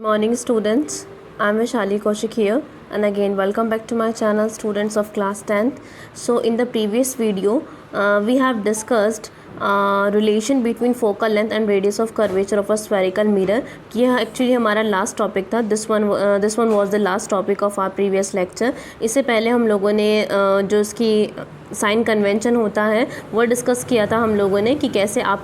Morning students, I am Vishali Kaushik here and again welcome back to my channel students of class 10th. So in the previous video we have discussed relation between focal length and radius of curvature of a spherical mirror. यह actually हमारा last topic था. This one was the last topic of our previous lecture. इससे पहले हम लोगों ने जो इसकी साइन कन्वेंशन होता है वो डिस्कस किया था हम लोगों ने कि कैसे आप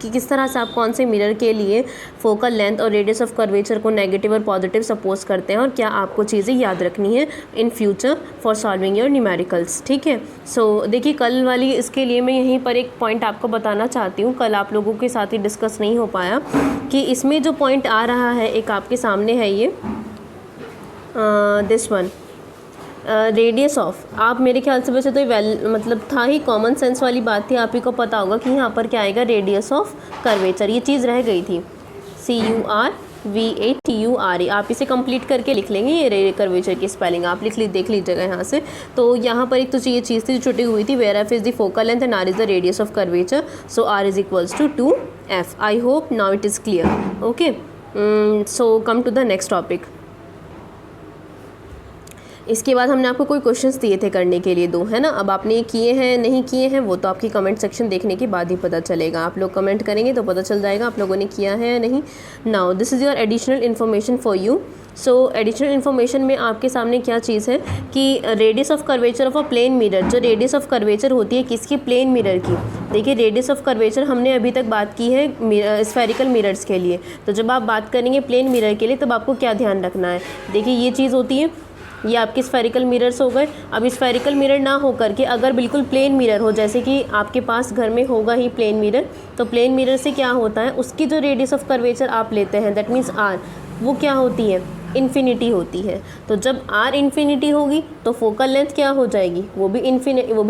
कि किस तरह से आप कौन से मिरर के लिए फोकल लेंथ और रेडियस ऑफ कर्वेचर को नेगेटिव और पॉजिटिव सपोज करते हैं और क्या आपको चीज़ें याद रखनी है in future for solving your numericals. ठीक है. सो देखिए कल वाली इसके लिए मैं यहीं पर एक पॉइंट आपको बताना चाहती हूँ. कल आप लोगों के साथ ही डिस्कस नहीं हो पाया कि इसमें जो पॉइंट आ रहा है एक आपके सामने है ये दिस वन रेडियस ऑफ. आप मेरे ख्याल से वैसे तो मतलब था ही, कॉमन सेंस वाली बात थी, आप ही को पता होगा कि यहाँ पर क्या आएगा रेडियस ऑफ कर्वेचर. ये चीज़ रह गई थी CURVATURE. आप इसे कंप्लीट करके लिख लेंगे. ये कर्वेचर की स्पेलिंग आप देख लीजिएगा यहाँ से. तो यहाँ पर एक तो ये चीज़ थी जो छुट्टी हुई थी, where F is the focal length and R is the radius of curvature. So R is equals to 2F. I hope now it is clear. Okay. So come to the next topic. इसके बाद हमने आपको कोई questions दिए थे करने के लिए 2, है ना. अब आपने किए हैं नहीं किए हैं वो तो आपकी कमेंट सेक्शन देखने के बाद ही पता चलेगा. आप लोग कमेंट करेंगे तो पता चल जाएगा आप लोगों ने किया है या नहीं. Now this is your additional information for you. So additional information में आपके सामने क्या चीज़ है कि radius of curvature of a plane mirror. जो रेडियस ऑफ कर्वेचर होती है किसकी, प्लेन मिरर की. देखिए रेडियस ऑफ कर्वेचर हमने अभी तक बात की है स्फेरिकल मिरर्स के लिए. तो जब आप बात करेंगे प्लेन मिरर के लिए तब आपको क्या ध्यान रखना है. देखिए ये चीज़ होती है, ये आपके स्फेरिकल मिरर्स हो गए. अब स्फेरिकल मिरर ना हो करके अगर बिल्कुल प्लेन मिरर हो, जैसे कि आपके पास घर में होगा ही प्लेन मिरर, तो प्लेन मिरर से क्या होता है उसकी जो रेडियस ऑफ कर्वेचर आप लेते हैं दैट मीन्स R, वो क्या होती है, इन्फिनिटी होती है. तो जब R इन्फिनिटी होगी तो फोकल लेंथ क्या हो जाएगी, वो भी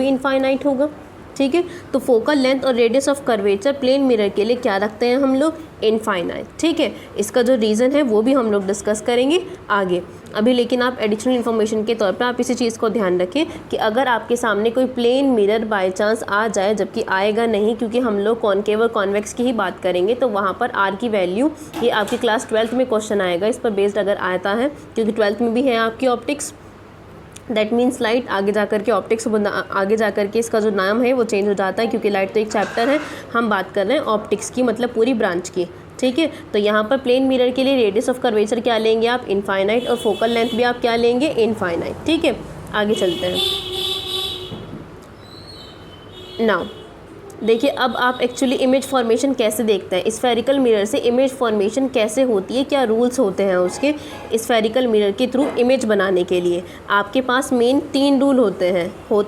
इनफाइनाइट होगा. ठीक है. तो फोकल लेंथ और radius of curvature plane mirror के लिए क्या रखते हैं हम लोग, इनफाइनाइट. ठीक है. इसका जो रीज़न है वो भी हम लोग डिस्कस करेंगे आगे. अभी लेकिन आप एडिशनल इन्फॉर्मेशन के तौर पे आप इसी चीज़ को ध्यान रखें कि अगर आपके सामने कोई प्लेन मिरर बाय चांस आ जाए, जबकि आएगा नहीं क्योंकि हम लोग कॉनकेव और कॉन्वेक्स की ही बात करेंगे, तो वहाँ पर R की वैल्यू, ये आपकी क्लास 12th में क्वेश्चन आएगा इस पर बेस्ड अगर आता है, क्योंकि 12th में भी है आपकी ऑप्टिक्स. दैट मीन्स लाइट आगे जा कर के ऑप्टिक्स, आगे जा कर के इसका जो नाम है वो चेंज हो जाता है क्योंकि लाइट तो एक चैप्टर है, हम बात कर रहे हैं ऑप्टिक्स की, मतलब पूरी ब्रांच की. ठीक है. तो यहाँ पर प्लेन मिरर के लिए रेडियस ऑफ कर्वेचर क्या लेंगे आप, इनफाइनाइट, और फोकल लेंथ भी आप क्या लेंगे, इनफाइनाइट. ठीक है. आगे चलते हैं. नाउ देखिए अब आप एक्चुअली इमेज फॉर्मेशन कैसे देखते हैं, स्फेरिकल मिरर से इमेज फॉर्मेशन कैसे होती है, क्या रूल्स होते हैं उसके स्फेरिकल मिरर के थ्रू इमेज बनाने के लिए. आपके पास मेन 3 रूल होते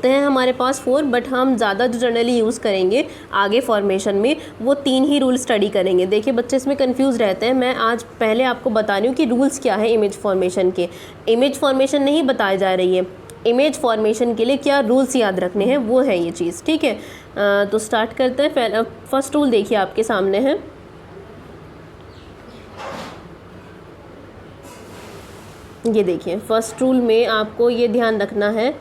हैं हमारे पास 4, बट हम ज़्यादा जो जनरली यूज़ करेंगे आगे फॉर्मेशन में वो 3 ही रूल स्टडी करेंगे. देखिए बच्चे इसमें कंफ्यूज रहते हैं. मैं आज पहले आपको बता रही हूँ कि रूल्स क्या है इमेज फॉर्मेशन के. इमेज फॉर्मेशन नहीं बताई जा रही है, इमेज फॉर्मेशन के लिए क्या रूल्स याद रखने हैं वो है ये चीज़. ठीक है. तो स्टार्ट करते हैं. फर्स्ट रूल देखिए आपके सामने है. ये देखिए फर्स्ट रूल में आपको ये ध्यान रखना है,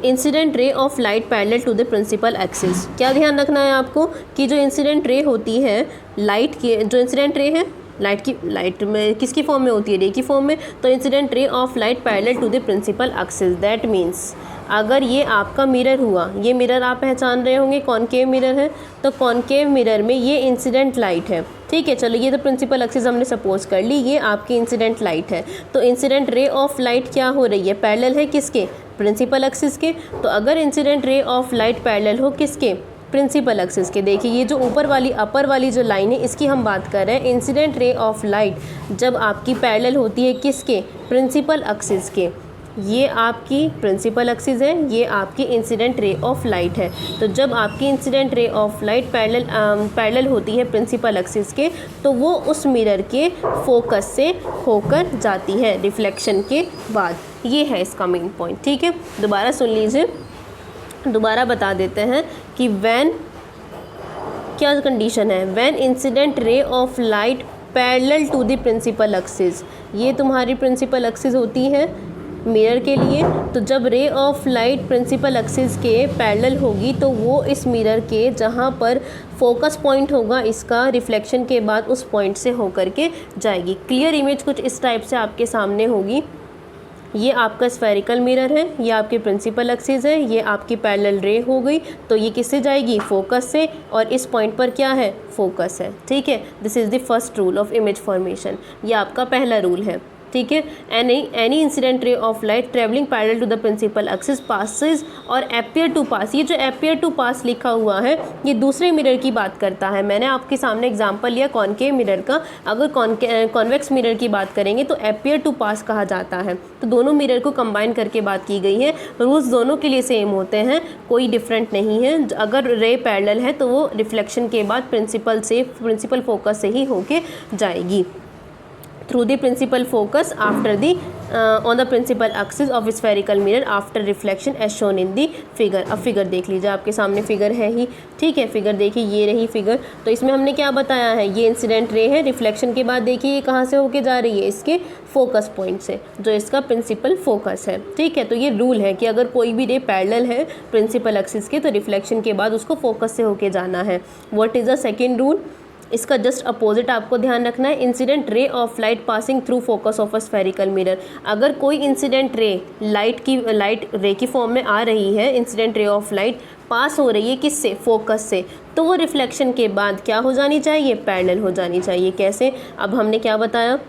incident ray of light parallel to the principal axis. क्या ध्यान रखना है आपको कि जो इंसिडेंट रे होती है लाइट की, जो इंसिडेंट रे है लाइट में किसकी फॉर्म में होती है, रे की फॉर्म में. तो incident ray of light parallel to the principal axis. That means अगर ये आपका मिरर हुआ, ये मिरर आप पहचान रहे होंगे कॉनकेव मिरर है, तो कॉनकेव मिरर में ये इंसिडेंट लाइट है. ठीक है. चलो ये तो प्रिंसिपल एक्सिस हमने सपोज कर ली, ये आपकी इंसिडेंट लाइट है. तो इंसिडेंट रे ऑफ लाइट क्या हो रही है, पैरेलल है किसके, प्रिंसिपल एक्सिस के. तो अगर incident ray of light parallel हो किसके, प्रिंसिपल एक्सिस के. देखिए ये जो ऊपर वाली अपर वाली जो लाइन है इसकी हम बात कर रहे हैं. इंसिडेंट रे ऑफ लाइट जब आपकी पैरेलल होती है किसके, प्रिंसिपल एक्सिस के. ये आपकी प्रिंसिपल एक्सिस है, ये आपकी इंसिडेंट रे ऑफ लाइट है. तो जब आपकी incident ray of light parallel होती है प्रिंसिपल एक्सिस के, तो वो उस मिरर के फोकस से होकर जाती है रिफ्लेक्शन के बाद. ये है इसका मेन पॉइंट. ठीक है. दोबारा सुन लीजिए, दोबारा बता देते हैं कि व्हेन क्या कंडीशन है, when incident ray of light parallel to the principal axis. ये तुम्हारी प्रिंसिपल एक्सिस होती है, मिरर के लिए, तो जब ray of light principal axis के पैरेलल होगी तो वो इस मिरर के जहाँ पर फोकस पॉइंट होगा इसका रिफ्लेक्शन के बाद उस पॉइंट से होकर के जाएगी। क्लियर इमेज कुछ इस टाइप से आपके सामने होगी। ये आपका स्फेरिकल मिरर है, ये आपकी प्रिंसिपल एक्सिस है, ये आपकी पैरेलल रे हो गई, तो ये किससे जाएगी, फोकस से, और इस पॉइंट पर क्या है, फोकस है। ठीक है, this is the first rule of image formation, ये आपका पहला रूल है। ठीक है, any incident ray of light travelling parallel to the principal axis passes or appear to pass, ये जो एपियर टू पास लिखा हुआ है ये दूसरे मिरर की बात करता है। मैंने आपके सामने एग्जांपल लिया कॉनकेव मिरर का, अगर कॉन्वेक्स मिरर की बात करेंगे तो एपियर टू पास कहा जाता है। तो दोनों मिरर को कंबाइन करके बात की गई है, रूल्स दोनों के लिए सेम होते हैं, कोई डिफरेंट नहीं है। अगर रे पैरेलल है तो वो रिफ्लेक्शन के बाद प्रिंसिपल फोकस से ही होके जाएगी। Through the principal focus after the on the principal axis of spherical mirror after reflection as shown in the figure. अब फिगर देख लीजिए, आपके सामने फिगर है ही। ठीक है, फिगर देखिए, ये रही फिगर। तो इसमें हमने क्या बताया है, ये इंसिडेंट रे है, रिफ्लेक्शन के बाद देखिए ये कहाँ से होके जा रही है, इसके फोकस पॉइंट से, जो इसका प्रिंसिपल फोकस है। ठीक है, तो ये रूल है कि अगर कोई भी रे पैरेलल है प्रिंसिपल एक्सिस के तो रिफ्लेक्शन के बाद उसको फोकस से होके जाना है। What is the second rule, इसका जस्ट अपोजिट आपको ध्यान रखना है। Incident ray of light passing through focus of a spherical mirror, अगर कोई इंसिडेंट रे लाइट रे की फॉर्म में आ रही है, incident ray of light pass हो रही है किससे, फोकस से, तो वो रिफ्लेक्शन के बाद क्या हो जानी चाहिए, पैरेलल हो जानी चाहिए। कैसे, अब हमने क्या बताया,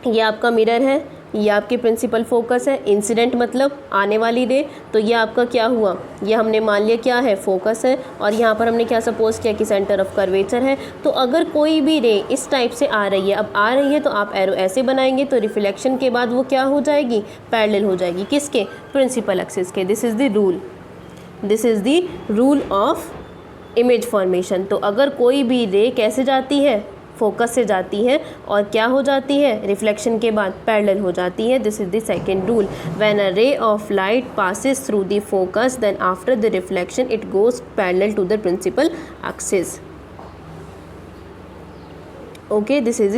ये आपका मिरर है, ये आपके प्रिंसिपल फोकस है, इंसिडेंट मतलब आने वाली रे, तो ये आपका क्या हुआ, ये हमने मान लिया क्या है, फोकस है, और यहाँ पर हमने क्या सपोज किया कि सेंटर ऑफ कर्वेचर है। तो अगर कोई भी रे इस टाइप से आ रही है, अब आ रही है तो आप एरो ऐसे बनाएंगे तो रिफ्लेक्शन के बाद वो क्या हो जाएगी, पैरेलल हो जाएगी, किसके, प्रिंसिपल एक्सिस के। This is the rule, this is the rule of image formation. तो अगर कोई भी रे कैसे जाती है, फोकस से जाती है, और क्या हो जाती है, रिफ्लेक्शन के बाद पैरेलल हो जाती है। This is the second rule, when a ray of light passes through the focus then after the reflection it goes parallel to the principal axis. Okay, this is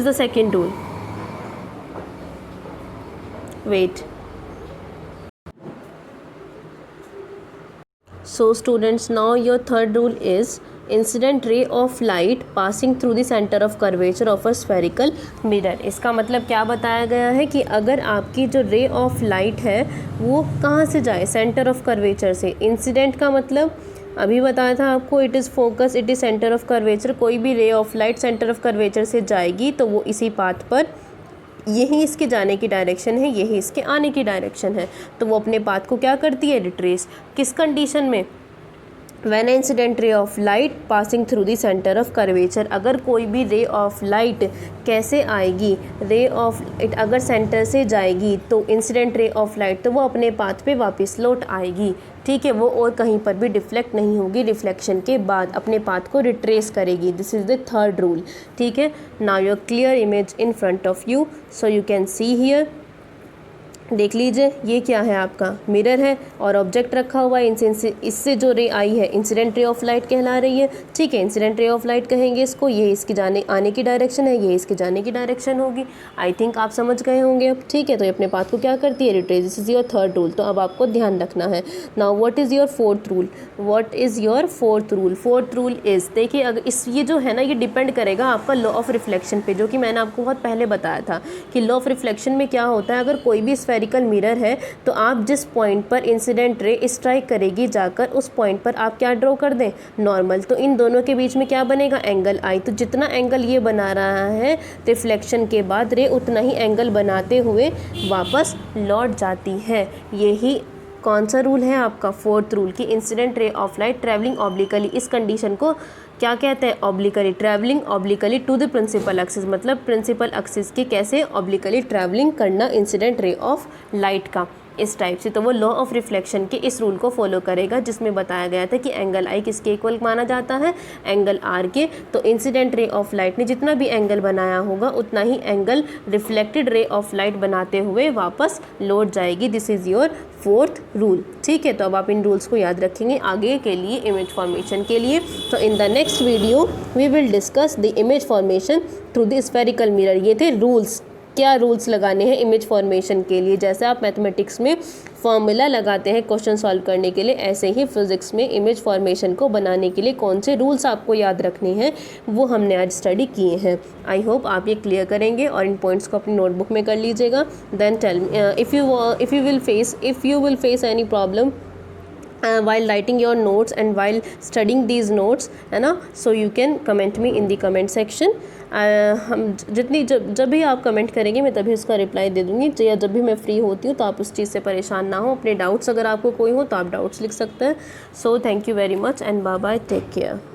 the second rule. Wait, so students, now your third rule is incident ray of light passing through the centre of curvature of a spherical mirror. इसका मतलब क्या बताया गया है कि अगर आपकी जो रे ऑफ लाइट है वो कहाँ से जाए, सेंटर ऑफ कर्वेचर से। इंसिडेंट का मतलब अभी बताया था आपको, it is focus, it is centre of curvature. कोई भी रे of light centre of curvature से जाएगी तो वो इसी पाथ पर, यही इसके जाने की डायरेक्शन है, यही इसके आने की डायरेक्शन है, तो वो अपने पाथ को क्या करती है, रिट्रेस। किस कंडीशन में, when incident ray of light passing through the centre of curvature. अगर कोई भी रे ऑफ लाइट कैसे आएगी, रे ऑफ लाइट अगर सेंटर से जाएगी तो इंसिडेंट रे ऑफ लाइट तो वो अपने पाथ पे वापस लौट आएगी। ठीक है, वो और कहीं पर भी डिफ्लेक्ट नहीं होगी, रिफ्लेक्शन के बाद अपने पाथ को रिट्रेस करेगी। This is the third rule. ठीक है, now your clear image in front of you, so you can see here, देख लीजिए, ये क्या है, आपका मिरर है और ऑब्जेक्ट रखा हुआ है। इससे जो रे आई है इंसिडेंट रे ऑफ लाइट कहला रही है। ठीक है, इंसिडेंट रे ऑफ लाइट कहेंगे इसको, ये इसके जाने आने की डायरेक्शन है, ये इसके जाने की डायरेक्शन होगी। आई थिंक आप समझ गए होंगे अब। ठीक है, तो ये अपने पाथ को क्या करती है, retrace. This is your third rule, तो अब आपको ध्यान रखना है। Now what is your fourth rule, what is your fourth rule. Fourth rule is, देखिए अगर ये जो है ना, ये डिपेंड करेगा आपका लॉ ऑफ रिफ्लेक्शन पे, जो कि मैंने आपको बहुत पहले बताया था कि लॉ ऑफ रिफ्लेक्शन में क्या होता है। अगर कोई भी स्फेरिकल मिरर है तो आप जिस पॉइंट पर इंसिडेंट रे स्ट्राइक करेगी जाकर, उस पॉइंट पर आप क्या ड्रॉ कर दें, नॉर्मल। तो इन दोनों के बीच में क्या बनेगा, एंगल आई। तो जितना एंगल ये बना रहा है रिफ्लेक्शन के बाद, रे उतना ही एंगल बनाते हुए वापस लौट जाती है। यही कौन सा रूल है आपका, फोर्थ रूल, की incident ray of light travelling obliquely. इस कंडीशन को क्या कहते हैं, obliquely, travelling obliquely to the principal axis, मतलब प्रिंसिपल एक्सिस की कैसे ऑब्लिकली ट्रैवलिंग करना इंसिडेंट रे ऑफ लाइट का, इस टाइप से। तो वो लॉ ऑफ रिफ्लेक्शन के इस रूल को फॉलो करेगा, जिसमें बताया गया था कि एंगल आई किसके इक्वल माना जाता है, एंगल आर के। तो इंसिडेंट रे ऑफ लाइट ने जितना भी एंगल बनाया होगा उतना ही angle reflected ray of light बनाते हुए वापस लौट जाएगी। This is your fourth rule. ठीक है, तो अब आप इन रूल्स को याद रखेंगे आगे के लिए इमेज फॉर्मेशन के लिए। तो in the next video we will discuss the image formation through the spherical mirror. ये थे रूल्स क्या रूल्स लगाने हैं इमेज फॉर्मेशन के लिए। जैसे आप मैथमेटिक्स में फॉर्मूला लगाते हैं क्वेश्चन सॉल्व करने के लिए, ऐसे ही फिज़िक्स में इमेज फॉर्मेशन को बनाने के लिए कौन से रूल्स आपको याद रखने हैं वो हमने आज स्टडी किए हैं। आई होप आप ये क्लियर करेंगे और इन पॉइंट्स को अपनी नोटबुक में कर लीजिएगा। Then tell if you will face any problem while writing your notes and while studying these notes, है ना, so you can comment me in the comment section। हम जब भी आप कमेंट करेंगे मैं तभी उसका रिप्लाई दे दूँगी, या जब भी मैं फ्री होती हूँ, तो आप उस चीज़ से परेशान ना हो। अपने डाउट्स अगर आपको कोई हो तो आप डाउट्स लिख सकते हैं। So thank you very much and bye bye, take care.